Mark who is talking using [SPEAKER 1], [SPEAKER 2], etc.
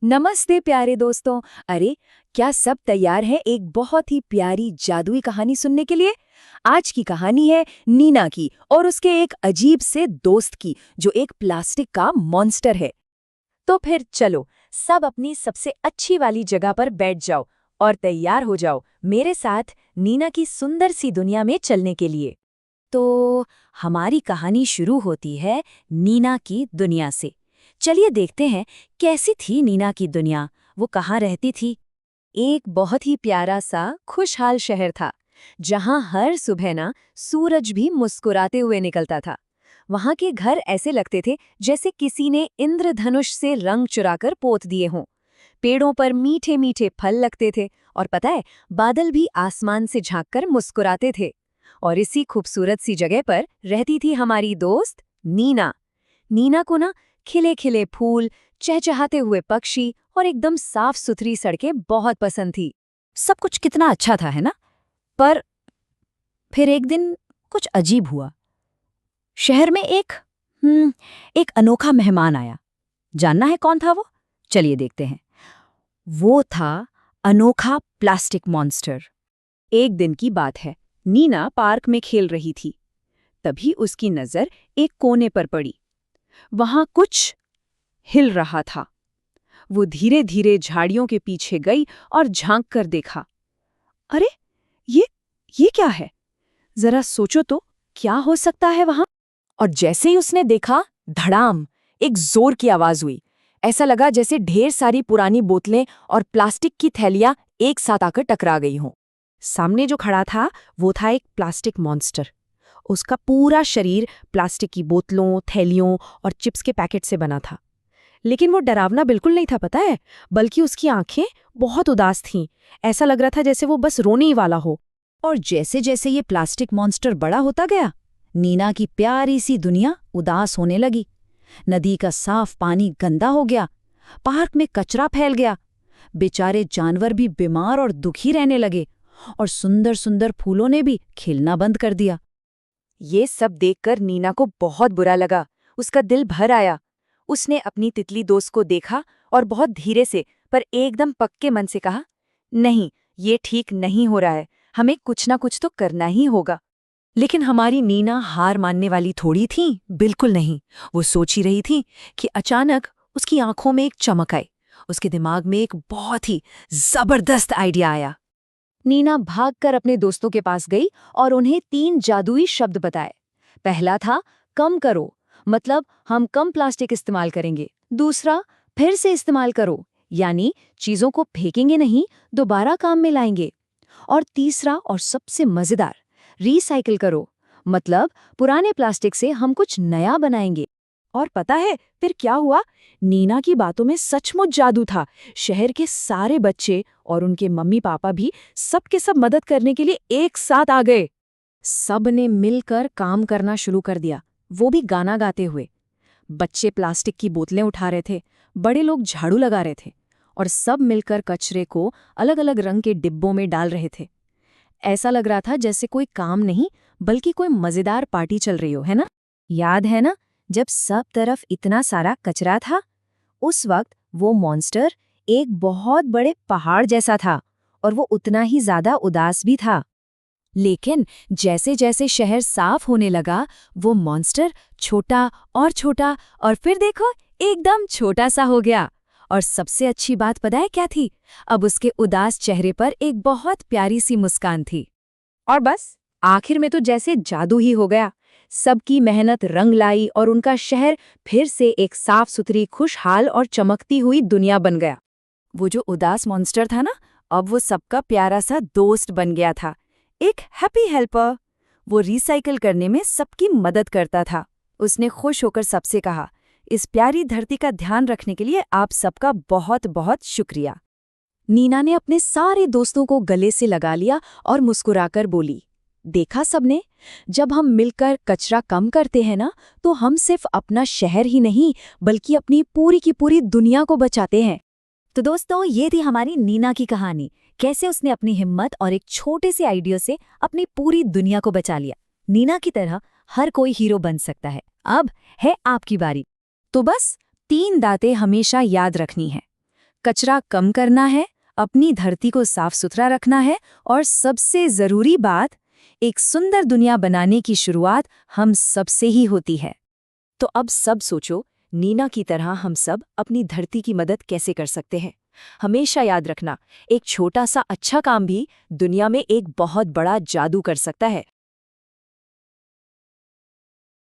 [SPEAKER 1] नमस्ते प्यारे दोस्तों। अरे, क्या सब तैयार हैं एक बहुत ही प्यारी जादुई कहानी सुनने के लिए? आज की कहानी है नीना की और उसके एक अजीब से दोस्त की जो एक प्लास्टिक का मॉन्स्टर है। तो फिर चलो, सब अपनी सबसे अच्छी वाली जगह पर बैठ जाओ और तैयार हो जाओ मेरे साथ नीना की सुंदर सी दुनिया में चलने के लिए। तो हमारी कहानी शुरू होती है नीना की दुनिया से। चलिए देखते हैं कैसी थी नीना की दुनिया, वो कहाँ रहती थी। एक बहुत ही प्यारा सा खुशहाल शहर था जहाँ हर सुबह ना सूरज भी मुस्कुराते हुए निकलता था। वहाँ के घर ऐसे लगते थे जैसे किसी ने इंद्रधनुष से रंग चुराकर पोत दिए हों। पेड़ों पर मीठे मीठे फल लगते थे और पता है, बादल भी आसमान से झांककर मुस्कुराते थे। और इसी खूबसूरत सी जगह पर रहती थी हमारी दोस्त नीना। नीना को ना खिले खिले फूल, चहचहाते हुए पक्षी और एकदम साफ सुथरी सड़कें बहुत पसंद थी। सब कुछ कितना अच्छा था, है ना? पर फिर एक दिन कुछ अजीब हुआ। शहर में एक अनोखा मेहमान आया। जानना है कौन था वो? चलिए देखते हैं। वो था अनोखा प्लास्टिक मॉन्स्टर। एक दिन की बात है, नीना पार्क में खेल रही थी। तभी उसकी नजर एक कोने पर पड़ी। वहां कुछ हिल रहा था। वो धीरे धीरे झाड़ियों के पीछे गई और झांक कर देखा। अरे, ये क्या है? जरा सोचो तो, क्या हो सकता है वहां? और जैसे ही उसने देखा, धड़ाम, एक जोर की आवाज हुई। ऐसा लगा जैसे ढेर सारी पुरानी बोतलें और प्लास्टिक की थैलियां एक साथ आकर टकरा गई हों। सामने जो खड़ा था वो था एक प्लास्टिक मॉन्स्टर। उसका पूरा शरीर प्लास्टिक की बोतलों, थैलियों और चिप्स के पैकेट से बना था। लेकिन वो डरावना बिल्कुल नहीं था, पता है, बल्कि उसकी आंखें बहुत उदास थीं। ऐसा लग रहा था जैसे वो बस रोने ही वाला हो। और जैसे जैसे ये प्लास्टिक मॉन्स्टर बड़ा होता गया, नीना की प्यारी सी दुनिया उदास होने लगी। नदी का साफ पानी गंदा हो गया, पार्क में कचरा फैल गया, बेचारे जानवर भी बीमार और दुखी रहने लगे, और सुंदर सुंदर फूलों ने भी खिलना बंद कर दिया। ये सब देखकर नीना को बहुत बुरा लगा। उसका दिल भर आया। उसने अपनी तितली दोस्त को देखा और बहुत धीरे से पर एकदम पक्के मन से कहा, नहीं, ये ठीक नहीं हो रहा है, हमें कुछ ना कुछ तो करना ही होगा। लेकिन हमारी नीना हार मानने वाली थोड़ी थी, बिल्कुल नहीं। वो सोच ही रही थी कि अचानक उसकी आंखों में एक चमक आई। उसके दिमाग में एक बहुत ही जबरदस्त आइडिया आया। नीना भागकर अपने दोस्तों के पास गई और उन्हें 3 जादुई शब्द बताए। पहला था कम करो, मतलब हम कम प्लास्टिक इस्तेमाल करेंगे। दूसरा, फिर से इस्तेमाल करो, यानी चीजों को फेंकेंगे नहीं, दोबारा काम में लाएंगे। और तीसरा और सबसे मजेदार, रिसाइकिल करो, मतलब पुराने प्लास्टिक से हम कुछ नया बनाएंगे। और पता है फिर क्या हुआ? नीना की बातों में सचमुच जादू था। शहर के सारे बच्चे और उनके मम्मी पापा भी सब के सब मदद करने के लिए एक साथ आ गए। सब ने मिलकर काम करना शुरू कर दिया, वो भी गाना गाते हुए। बच्चे प्लास्टिक की बोतलें उठा रहे थे, बड़े लोग झाड़ू लगा रहे थे, और सब मिलकर कचरे को अलग अलग रंग के डिब्बों में डाल रहे थे। ऐसा लग रहा था जैसे कोई काम नहीं, बल्कि कोई मजेदार पार्टी चल रही हो, है ना? याद है ना, जब सब तरफ इतना सारा कचरा था? उस वक्त वो मॉन्स्टर एक बहुत बड़े पहाड़ जैसा था, और वो उतना ही ज्यादा उदास भी था। लेकिन जैसे जैसे शहर साफ होने लगा, वो मॉन्स्टर छोटा और फिर देखो, एकदम छोटा सा हो गया। और सबसे अच्छी बात पता है क्या थी? अब उसके उदास चेहरे पर एक बहुत प्यारी सी मुस्कान थी। और बस आखिर में तो जैसे जादू ही हो गया। सबकी मेहनत रंग लाई और उनका शहर फिर से एक साफ सुथरी, खुशहाल और चमकती हुई दुनिया बन गया। वो जो उदास मॉन्स्टर था ना, अब वो सबका प्यारा सा दोस्त बन गया था, एक हैप्पी हेल्पर। वो रिसाइकिल करने में सबकी मदद करता था। उसने खुश होकर सबसे कहा, इस प्यारी धरती का ध्यान रखने के लिए आप सबका बहुत बहुत शुक्रिया। नीना ने अपने सारे दोस्तों को गले से लगा लिया और मुस्कुराकर बोली, देखा सबने, जब हम मिलकर कचरा कम करते हैं ना, तो हम सिर्फ अपना शहर ही नहीं, बल्कि अपनी पूरी की पूरी दुनिया को बचाते हैं। तो दोस्तों, ये थी हमारी नीना की कहानी। कैसे उसने अपनी हिम्मत और एक छोटे से आइडिया से अपनी पूरी दुनिया को बचा लिया। नीना की तरह हर कोई हीरो बन सकता है। अब है आपकी बारी। तो बस 3 बातें हमेशा याद रखनी है। कचरा कम करना है, अपनी धरती को साफ सुथरा रखना है और सबसे जरूरी बात, एक सुंदर दुनिया बनाने की शुरुआत हम सबसे ही होती है। तो अब सब सोचो, नीना की तरह हम सब अपनी धरती की मदद कैसे कर सकते हैं। हमेशा याद रखना, एक छोटा सा अच्छा काम भी दुनिया में एक बहुत बड़ा जादू कर सकता है।